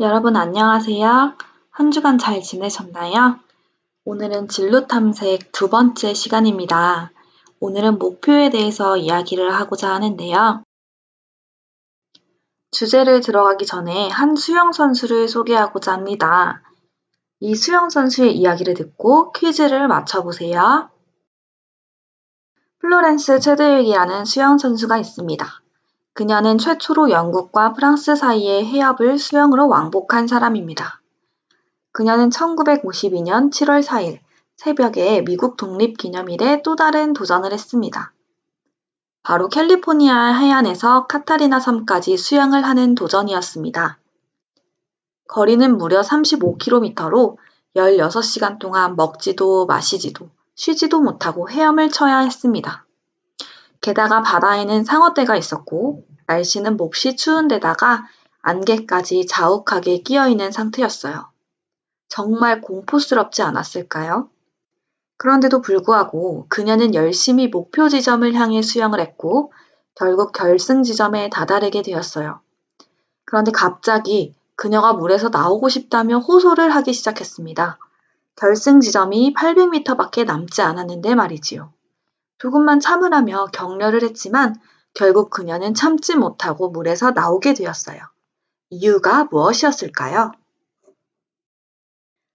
여러분 안녕하세요. 한 주간 잘 지내셨나요? 오늘은 진로 탐색 두 번째 시간입니다. 오늘은 목표에 대해서 이야기를 하고자 하는데요. 주제를 들어가기 전에 한 수영 선수를 소개하고자 합니다. 이 수영 선수의 이야기를 듣고 퀴즈를 맞춰보세요. 플로렌스 체드윅이라는 수영 선수가 있습니다. 그녀는 최초로 영국과 프랑스 사이의 해협을 수영으로 왕복한 사람입니다. 그녀는 1952년 7월 4일 새벽에 미국 독립기념일에 또 다른 도전을 했습니다. 바로 캘리포니아 해안에서 카타리나 섬까지 수영을 하는 도전이었습니다. 거리는 무려 35km로 16시간 동안 먹지도 마시지도 쉬지도 못하고 헤엄을 쳐야 했습니다. 게다가 바다에는 상어떼가 있었고 날씨는 몹시 추운 데다가 안개까지 자욱하게 끼어있는 상태였어요. 정말 공포스럽지 않았을까요? 그런데도 불구하고 그녀는 열심히 목표 지점을 향해 수영을 했고 결국 결승 지점에 다다르게 되었어요. 그런데 갑자기 그녀가 물에서 나오고 싶다며 호소를 하기 시작했습니다. 결승 지점이 800m밖에 남지 않았는데 말이지요. 조금만 참으라며 격려를 했지만 결국 그녀는 참지 못하고 물에서 나오게 되었어요. 이유가 무엇이었을까요?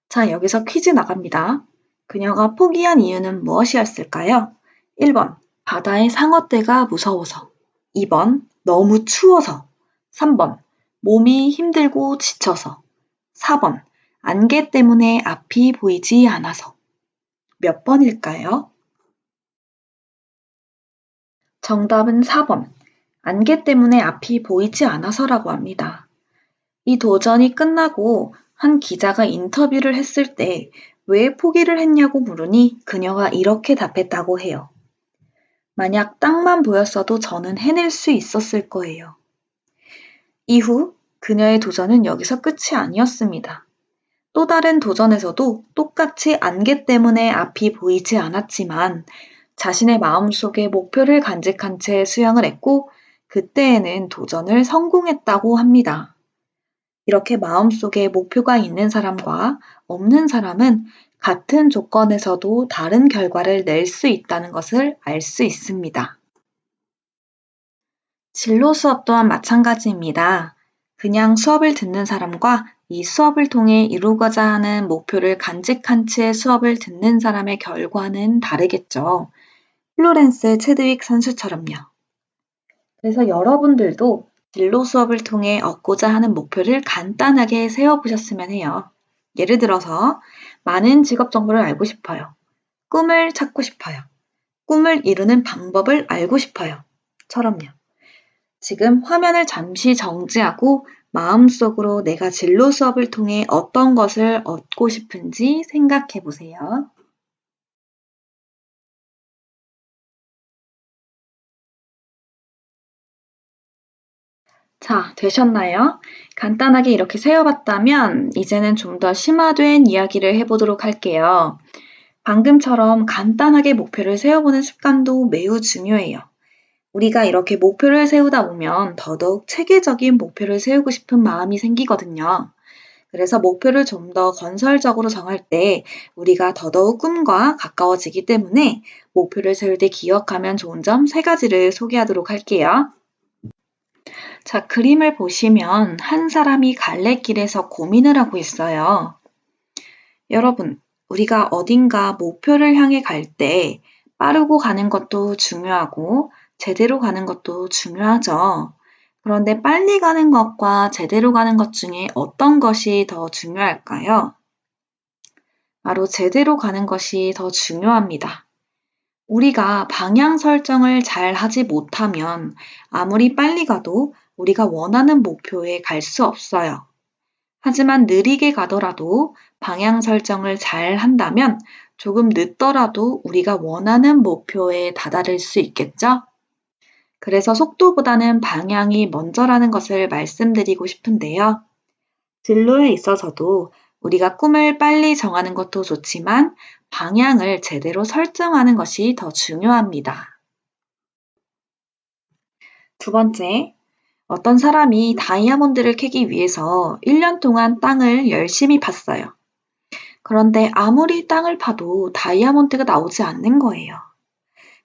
자, 여기서 퀴즈 나갑니다. 그녀가 포기한 이유는 무엇이었을까요? 1번, 바다의 상어떼가 무서워서. 2번, 너무 추워서. 3번, 몸이 힘들고 지쳐서. 4번, 안개 때문에 앞이 보이지 않아서. 몇 번일까요? 정답은 4번, 안개 때문에 앞이 보이지 않아서라고 합니다. 이 도전이 끝나고 한 기자가 인터뷰를 했을 때 왜 포기를 했냐고 물으니 그녀가 이렇게 답했다고 해요. 만약 땅만 보였어도 저는 해낼 수 있었을 거예요. 이후 그녀의 도전은 여기서 끝이 아니었습니다. 또 다른 도전에서도 똑같이 안개 때문에 앞이 보이지 않았지만 자신의 마음속에 목표를 간직한 채 수영을 했고 그때에는 도전을 성공했다고 합니다. 이렇게 마음속에 목표가 있는 사람과 없는 사람은 같은 조건에서도 다른 결과를 낼 수 있다는 것을 알 수 있습니다. 진로 수업 또한 마찬가지입니다. 그냥 수업을 듣는 사람과 이 수업을 통해 이루고자 하는 목표를 간직한 채 수업을 듣는 사람의 결과는 다르겠죠. 플로렌스 체드윅 선수처럼요. 그래서 여러분들도 진로 수업을 통해 얻고자 하는 목표를 간단하게 세워보셨으면 해요. 예를 들어서 많은 직업 정보를 알고 싶어요. 꿈을 찾고 싶어요. 꿈을 이루는 방법을 알고 싶어요. 처럼요. 지금 화면을 잠시 정지하고 마음속으로 내가 진로 수업을 통해 어떤 것을 얻고 싶은지 생각해 보세요. 자, 되셨나요? 간단하게 이렇게 세어봤다면 이제는 좀 더 심화된 이야기를 해보도록 할게요. 방금처럼 간단하게 목표를 세워보는 습관도 매우 중요해요. 우리가 이렇게 목표를 세우다 보면 더더욱 체계적인 목표를 세우고 싶은 마음이 생기거든요. 그래서 목표를 좀 더 건설적으로 정할 때 우리가 더더욱 꿈과 가까워지기 때문에 목표를 세울 때 기억하면 좋은 점 세 가지를 소개하도록 할게요. 자, 그림을 보시면 한 사람이 갈래길에서 고민을 하고 있어요. 여러분, 우리가 어딘가 목표를 향해 갈 때 빠르고 가는 것도 중요하고 제대로 가는 것도 중요하죠. 그런데 빨리 가는 것과 제대로 가는 것 중에 어떤 것이 더 중요할까요? 바로 제대로 가는 것이 더 중요합니다. 우리가 방향 설정을 잘 하지 못하면 아무리 빨리 가도 우리가 원하는 목표에 갈 수 없어요. 하지만 느리게 가더라도 방향 설정을 잘 한다면 조금 늦더라도 우리가 원하는 목표에 다다를 수 있겠죠? 그래서 속도보다는 방향이 먼저라는 것을 말씀드리고 싶은데요. 진로에 있어서도 우리가 꿈을 빨리 정하는 것도 좋지만 방향을 제대로 설정하는 것이 더 중요합니다. 두 번째, 어떤 사람이 다이아몬드를 캐기 위해서 1년 동안 땅을 열심히 팠어요. 그런데 아무리 땅을 파도 다이아몬드가 나오지 않는 거예요.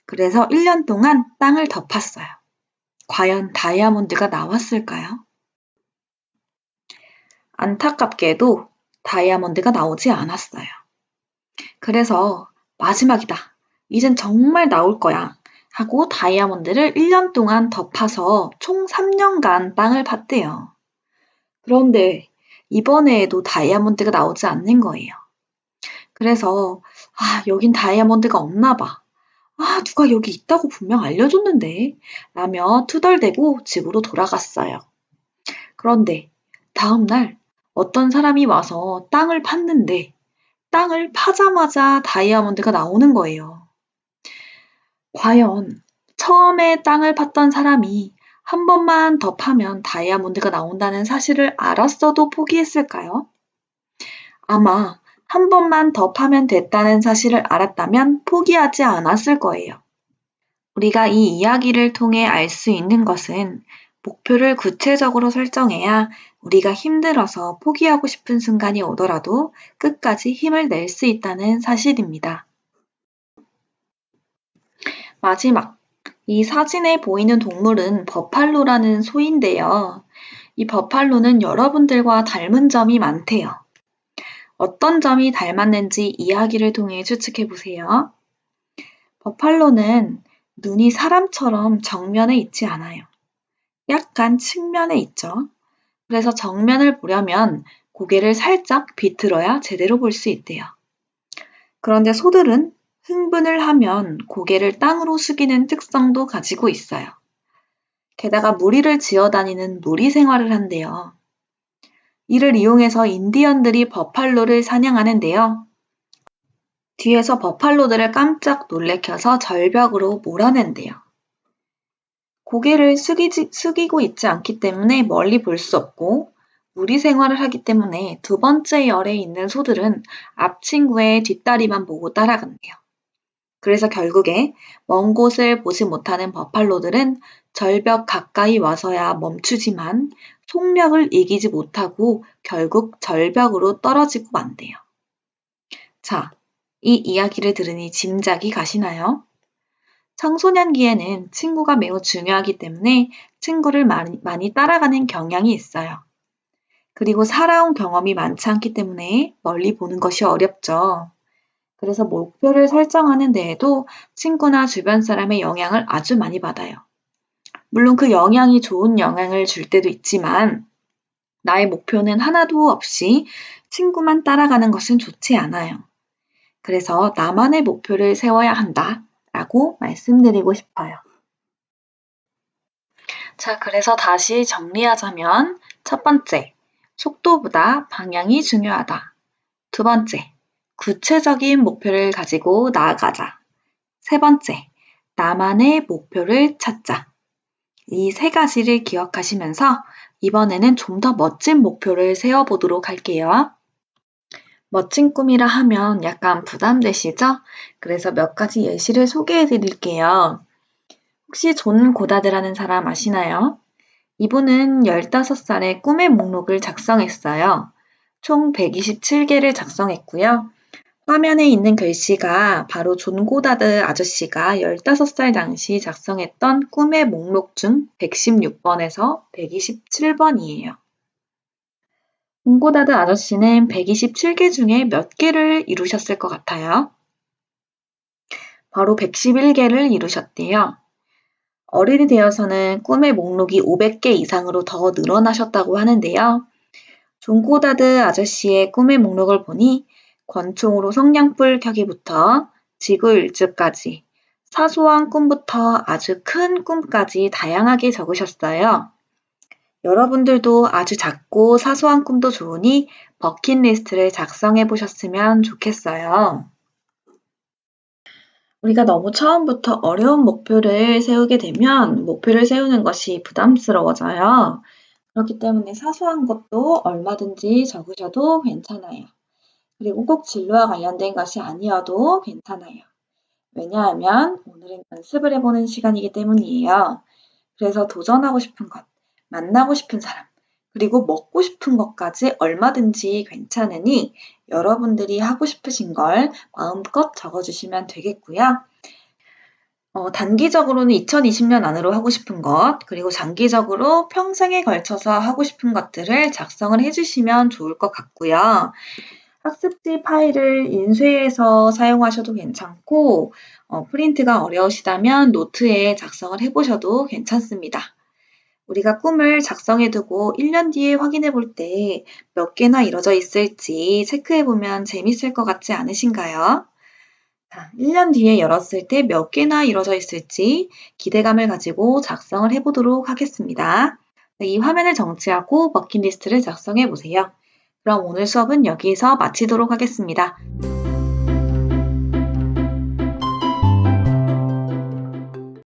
그래서 1년 동안 땅을 더 팠어요. 과연 다이아몬드가 나왔을까요? 안타깝게도 다이아몬드가 나오지 않았어요. 그래서 마지막이다. 이젠 정말 나올 거야. 하고 다이아몬드를 1년 동안 더 파서 총 3년간 땅을 팠대요. 그런데 이번에도 다이아몬드가 나오지 않는 거예요. 그래서 여긴 다이아몬드가 없나 봐. 누가 여기 있다고 분명 알려줬는데 라며 투덜대고 집으로 돌아갔어요. 그런데 다음날 어떤 사람이 와서 땅을 팠는데 땅을 파자마자 다이아몬드가 나오는 거예요. 과연 처음에 땅을 팠던 사람이 한 번만 더 파면 다이아몬드가 나온다는 사실을 알았어도 포기했을까요? 아마 한 번만 더 파면 됐다는 사실을 알았다면 포기하지 않았을 거예요. 우리가 이 이야기를 통해 알 수 있는 것은 목표를 구체적으로 설정해야 우리가 힘들어서 포기하고 싶은 순간이 오더라도 끝까지 힘을 낼 수 있다는 사실입니다. 마지막, 이 사진에 보이는 동물은 버팔로라는 소인데요. 이 버팔로는 여러분들과 닮은 점이 많대요. 어떤 점이 닮았는지 이야기를 통해 추측해 보세요. 버팔로는 눈이 사람처럼 정면에 있지 않아요. 약간 측면에 있죠. 그래서 정면을 보려면 고개를 살짝 비틀어야 제대로 볼 수 있대요. 그런데 소들은 흥분을 하면 고개를 땅으로 숙이는 특성도 가지고 있어요. 게다가 무리를 지어 다니는 무리 생활을 한대요. 이를 이용해서 인디언들이 버팔로를 사냥하는데요. 뒤에서 버팔로들을 깜짝 놀래켜서 절벽으로 몰아낸대요. 고개를 숙이고 있지 않기 때문에 멀리 볼 수 없고 무리 생활을 하기 때문에 두 번째 열에 있는 소들은 앞 친구의 뒷다리만 보고 따라간대요. 그래서 결국에 먼 곳을 보지 못하는 버팔로들은 절벽 가까이 와서야 멈추지만 속력을 이기지 못하고 결국 절벽으로 떨어지고 만대요. 자, 이 이야기를 들으니 짐작이 가시나요? 청소년기에는 친구가 매우 중요하기 때문에 친구를 많이 따라가는 경향이 있어요. 그리고 살아온 경험이 많지 않기 때문에 멀리 보는 것이 어렵죠. 그래서 목표를 설정하는 데에도 친구나 주변 사람의 영향을 아주 많이 받아요. 물론 그 영향이 좋은 영향을 줄 때도 있지만 나의 목표는 하나도 없이 친구만 따라가는 것은 좋지 않아요. 그래서 나만의 목표를 세워야 한다 라고 말씀드리고 싶어요. 자, 그래서 다시 정리하자면 첫 번째, 속도보다 방향이 중요하다. 두 번째, 구체적인 목표를 가지고 나아가자. 세 번째, 나만의 목표를 찾자. 이 세 가지를 기억하시면서 이번에는 좀 더 멋진 목표를 세워보도록 할게요. 멋진 꿈이라 하면 약간 부담되시죠? 그래서 몇 가지 예시를 소개해 드릴게요. 혹시 존 고다드라는 사람 아시나요? 이분은 15살에 꿈의 목록을 작성했어요. 총 127개를 작성했고요. 화면에 있는 글씨가 바로 존 고다드 아저씨가 15살 당시 작성했던 꿈의 목록 중 116번에서 127번이에요. 존 고다드 아저씨는 127개 중에 몇 개를 이루셨을 것 같아요? 바로 111개를 이루셨대요. 어른이 되어서는 꿈의 목록이 500개 이상으로 더 늘어나셨다고 하는데요. 존 고다드 아저씨의 꿈의 목록을 보니 권총으로 성냥불 켜기부터 지구 일주까지 사소한 꿈부터 아주 큰 꿈까지 다양하게 적으셨어요. 여러분들도 아주 작고 사소한 꿈도 좋으니 버킷리스트를 작성해 보셨으면 좋겠어요. 우리가 너무 처음부터 어려운 목표를 세우게 되면 목표를 세우는 것이 부담스러워져요. 그렇기 때문에 사소한 것도 얼마든지 적으셔도 괜찮아요. 그리고 꼭 진로와 관련된 것이 아니어도 괜찮아요. 왜냐하면 오늘은 연습을 해보는 시간이기 때문이에요. 그래서 도전하고 싶은 것, 만나고 싶은 사람, 그리고 먹고 싶은 것까지 얼마든지 괜찮으니 여러분들이 하고 싶으신 걸 마음껏 적어주시면 되겠고요. 단기적으로는 2020년 안으로 하고 싶은 것, 그리고 장기적으로 평생에 걸쳐서 하고 싶은 것들을 작성을 해주시면 좋을 것 같고요. 학습지 파일을 인쇄해서 사용하셔도 괜찮고, 프린트가 어려우시다면 노트에 작성을 해보셔도 괜찮습니다. 우리가 꿈을 작성해두고 1년 뒤에 확인해 볼 때 몇 개나 이뤄져 있을지 체크해 보면 재밌을 것 같지 않으신가요? 자, 1년 뒤에 열었을 때 몇 개나 이뤄져 있을지 기대감을 가지고 작성을 해보도록 하겠습니다. 네, 이 화면을 정지하고 버킷리스트를 작성해 보세요. 그럼 오늘 수업은 여기서 마치도록 하겠습니다.